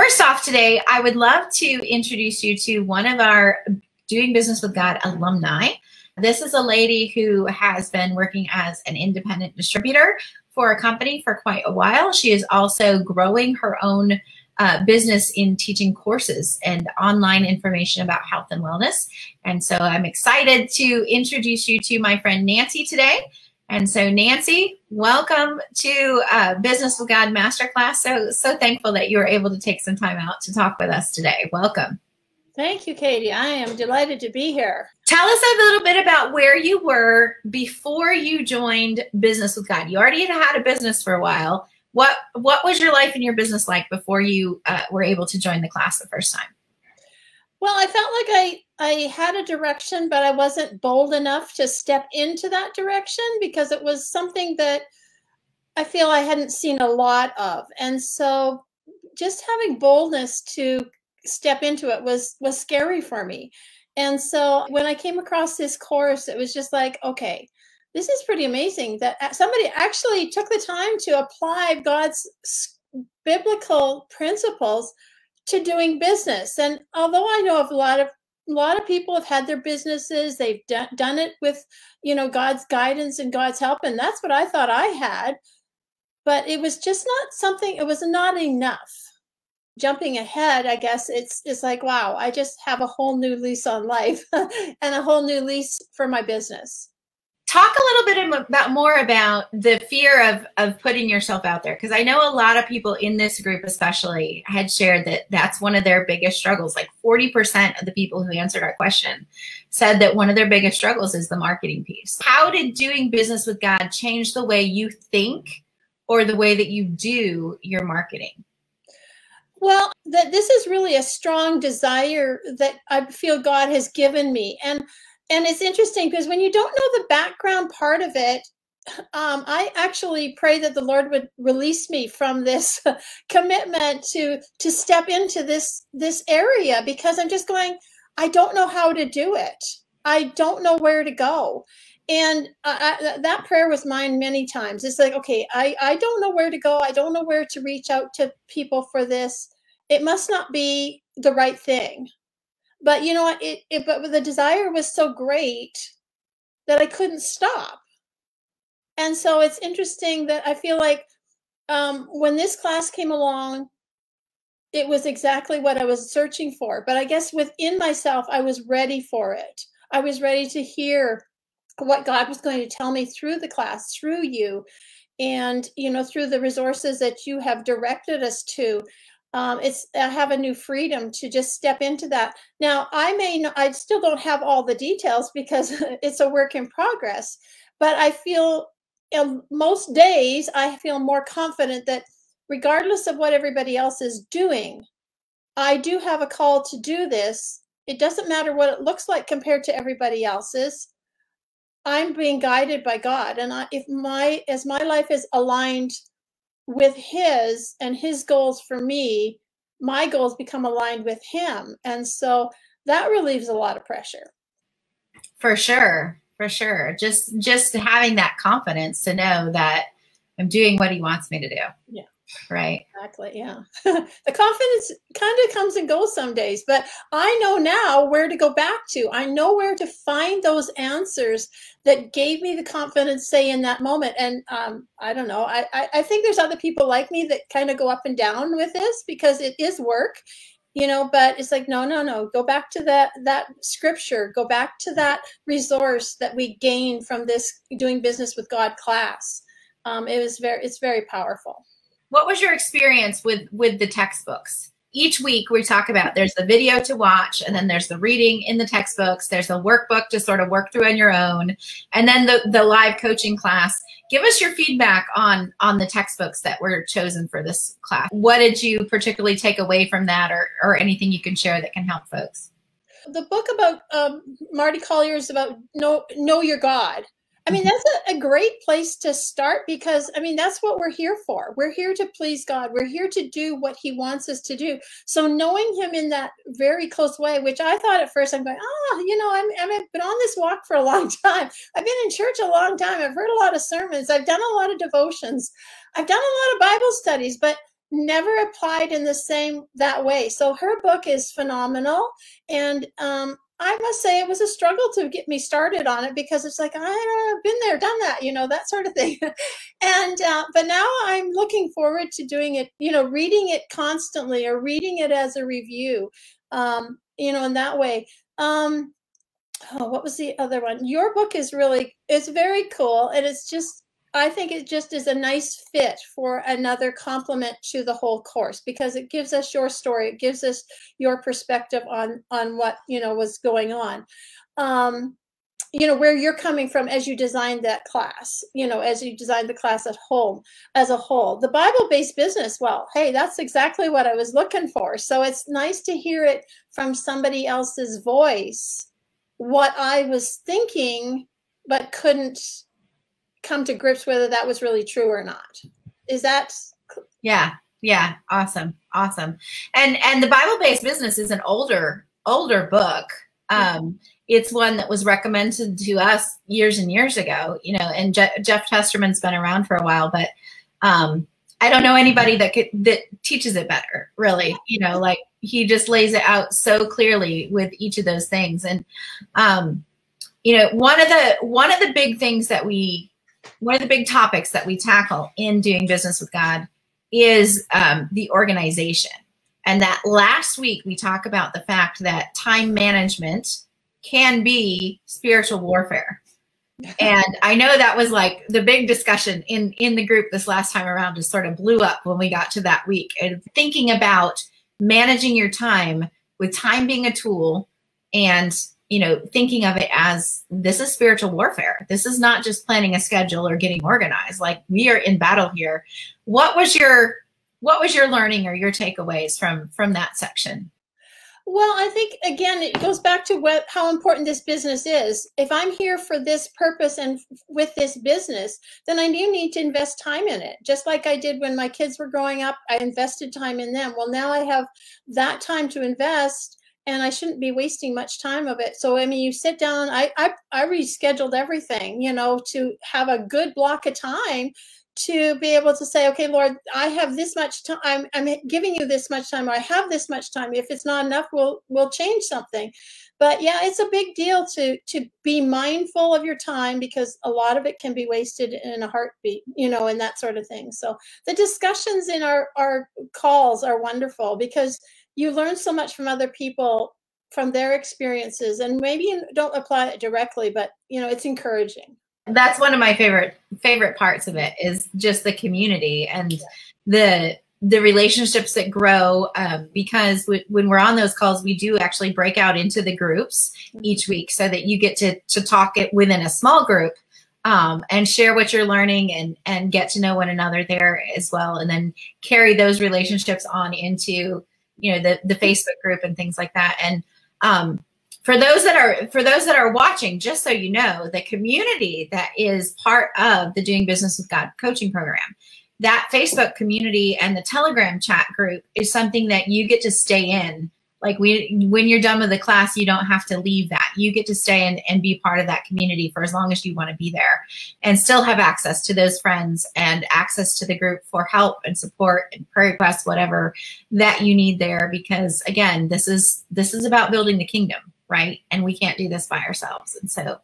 First off, today, I would love to introduce you to one of our Doing Business with God alumni. This is a lady who has been working as an independent distributor for a company for quite a while. She is also growing her own business in teaching courses and online information about health and wellness. And so I'm excited to introduce you to my friend Nancy today. And so Nancy, welcome to Business with God Masterclass. So thankful that you were able to take some time out to talk with us today. Welcome. Thank you, Katie. I am delighted to be here. Tell us a little bit about where you were before you joined Business with God. You already had a business for a while. What was your life and your business like before you were able to join the class the first time? Well, I felt like I had a direction, but I wasn't bold enough to step into that direction because it was something that I feel I hadn't seen a lot of. And so just having boldness to step into it was scary for me. And so when I came across this course, it was just like, okay, this is pretty amazing that somebody actually took the time to apply God's biblical principles to doing business. And although I know of a lot of people have had their businesses, they've done it with, God's guidance and God's help. And that's what I thought I had, but it was just not something, it was not enough. Jumping ahead, I guess it's like, wow, I just have a whole new lease on life and a whole new lease for my business. Talk a little bit more about the fear of putting yourself out there, because I know a lot of people in this group especially had shared that that's one of their biggest struggles. Like 40% of the people who answered our question said that one of their biggest struggles is the marketing piece. How did doing business with God change the way you think or the way that you do your marketing? Well, this is really a strong desire that I feel God has given me. And it's interesting because when you don't know the background part of it, I actually pray that the Lord would release me from this commitment to step into this area, because I'm just going, I don't know how to do it. I don't know where to go. And that prayer was mine many times. It's like, okay, I don't know where to go. I don't know where to reach out to people for this. It must not be the right thing. But you know what? But the desire was so great that I couldn't stop. And so it's interesting that I feel like when this class came along, it was exactly what I was searching for. But I guess within myself, I was ready for it. I was ready to hear what God was going to tell me through the class, through you, and through the resources that you have directed us to. I have a new freedom to just step into that. Now, I still don't have all the details because it's a work in progress, but I feel most days I feel more confident that regardless of what everybody else is doing, I do have a call to do this. It doesn't matter what it looks like compared to everybody else's. I'm being guided by God, and as my life is aligned with his and his goals for me, my goals become aligned with him. And so that relieves a lot of pressure. For sure. For sure. Just having that confidence to know that I'm doing what he wants me to do. Yeah. Right. Exactly. Yeah. The confidence kind of comes and goes some days, but I know now where to go back to. I know where to find those answers that gave me the confidence, say, in that moment. And I don't know. I think there's other people like me that kind of go up and down with this because it is work, but it's like, no. Go back to that scripture. Go back to that resource that we gained from this Doing Business with God class. It's very powerful. What was your experience with the textbooks? Each week we talk about there's the video to watch, and then there's the reading in the textbooks. There's a workbook to sort of work through on your own, and then the live coaching class. Give us your feedback on the textbooks that were chosen for this class. What did you particularly take away from that, or anything you can share that can help folks? The book about Marty Collier's is about know your God. I mean, that's a great place to start because, that's what we're here for. We're here to please God. We're here to do what he wants us to do. So knowing him in that very close way, which I thought at first, I'm going, I've been on this walk for a long time. I've been in church a long time. I've heard a lot of sermons. I've done a lot of devotions. I've done a lot of Bible studies, but never applied in that way. So her book is phenomenal. And I must say it was a struggle to get me started on it, because it's like, I've been there, done that, that sort of thing. And but now I'm looking forward to doing it, reading it constantly, or reading it as a review, in that way. What was the other one? Your book is it's very cool. And I think it just is a nice fit for another complement to the whole course, because it gives us your story. It gives us your perspective on what, was going on. Where you're coming from as you designed that class, as you designed the class at home as a whole. The Bible-based business, well, hey, that's exactly what I was looking for. So it's nice to hear it from somebody else's voice, what I was thinking, but couldn't come to grips whether that was really true or not. Is that? Yeah. Awesome. And the Bible-based business is an older book. It's one that was recommended to us years and years ago, and Jeff Testerman's been around for a while, but I don't know anybody that teaches it better, really. Like, he just lays it out so clearly with each of those things. And one of the big things one of the big topics that we tackle in doing business with God is the organization. And that last week we talk about the fact that time management can be spiritual warfare. And I know that was like the big discussion in the group this last time around, just sort of blew up when we got to that week. And thinking about managing your time, with time being a tool, and thinking of it as, this is spiritual warfare. This is not just planning a schedule or getting organized. Like, we are in battle here. What was your learning or your takeaways from that section? Well, I think, again, it goes back to how important this business is. If I'm here for this purpose and with this business, then I do need to invest time in it. Just like I did when my kids were growing up, I invested time in them. Well, now I have that time to invest, and I shouldn't be wasting much time of it. So, I mean, you sit down, I rescheduled everything, to have a good block of time to be able to say, okay, Lord, I have this much time. I'm giving you this much time, or I have this much time. If it's not enough, we'll change something. But yeah, it's a big deal to be mindful of your time, because a lot of it can be wasted in a heartbeat, and that sort of thing. So the discussions in our calls are wonderful, because you learn so much from other people, from their experiences, and maybe you don't apply it directly, but it's encouraging. That's one of my favorite parts of it, is just the community and the relationships that grow, because when we're on those calls, we do actually break out into the groups each week, so that you get to talk it within a small group, and share what you're learning, and get to know one another there as well, and then carry those relationships on into the Facebook group and things like that. And for those that are watching, just so you know, the community that is part of the Doing Business with God coaching program, that Facebook community and the Telegram chat group is something that you get to stay in. Like, when you're done with the class, you don't have to leave that. You get to stay in and be part of that community for as long as you want to be there, and still have access to those friends and access to the group for help and support and prayer requests, whatever that you need there. Because, again, this is about building the kingdom, right? And we can't do this by ourselves. And so,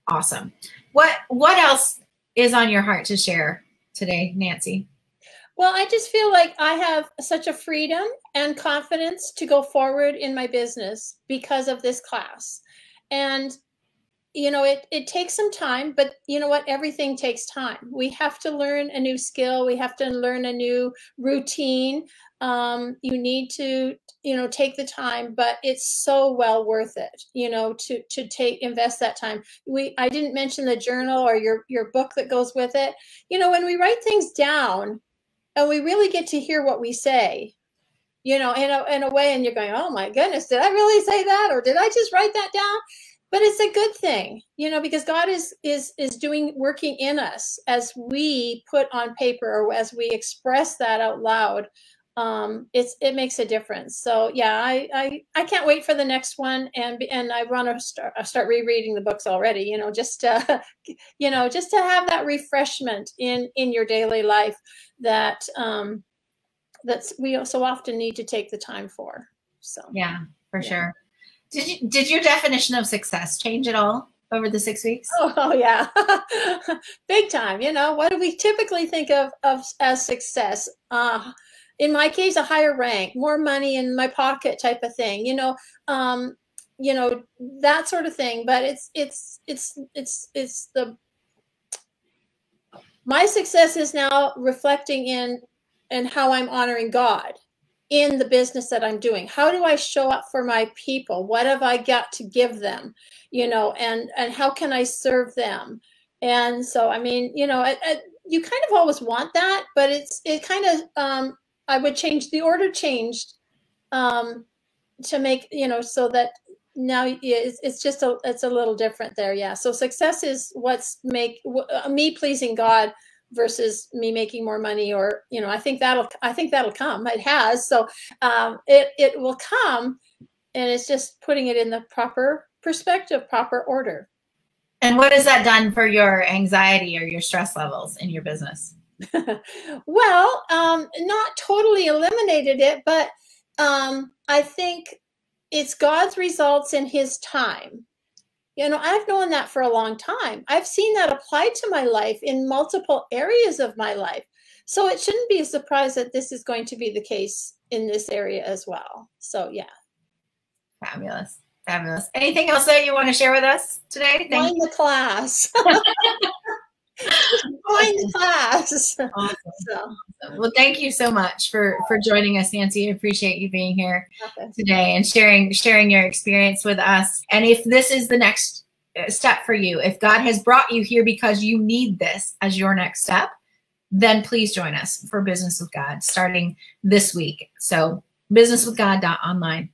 awesome. What else is on your heart to share today, Nancy? Well, I just feel like I have such a freedom and confidence to go forward in my business because of this class. And, it takes some time, but you know what? Everything takes time. We have to learn a new skill. We have to learn a new routine. You need to, take the time, but it's so well worth it, to invest that time. I didn't mention the journal or your book that goes with it. When we write things down, and we really get to hear what we say, in a way, and you're going, oh my goodness, did I really say that? Or did I just write that down? But it's a good thing, because God is working in us as we put on paper, or as we express that out loud. It makes a difference. So yeah, I can't wait for the next one, and I want to start rereading the books already. Just to have that refreshment in your daily life that that's we so often need to take the time for. So yeah, for sure. Did your definition of success change at all over the 6 weeks? Oh yeah, big time. You know, what do we typically think of as success? In my case, a higher rank, more money in my pocket, type of thing. You know, that sort of thing. But my success is now reflecting in how I'm honoring God in the business that I'm doing. How do I show up for my people? What have I got to give them? You know, and how can I serve them? And so, I mean, you know, you kind of always want that, but it kind of, I would change the order changed to make, you know, so that now it's just it's a little different there. Yeah. So success is what's me pleasing God versus me making more money, or, you know, I think that'll come. It has. So it will come, and it's just putting it in the proper perspective, proper order. And what has that done for your anxiety or your stress levels in your business? Well, not totally eliminated it, but I think it's God's results in his time. You know, I've known that for a long time. I've seen that applied to my life in multiple areas of my life. So it shouldn't be a surprise that this is going to be the case in this area as well. So yeah. Fabulous. Fabulous. Anything else that you want to share with us today? Join the class. Join the class. Awesome. Well, thank you so much for joining us, Nancy. I appreciate you being here today and sharing your experience with us. And if this is the next step for you, if God has brought you here because you need this as your next step, then please join us for Business with God starting this week. So businesswithgod.online.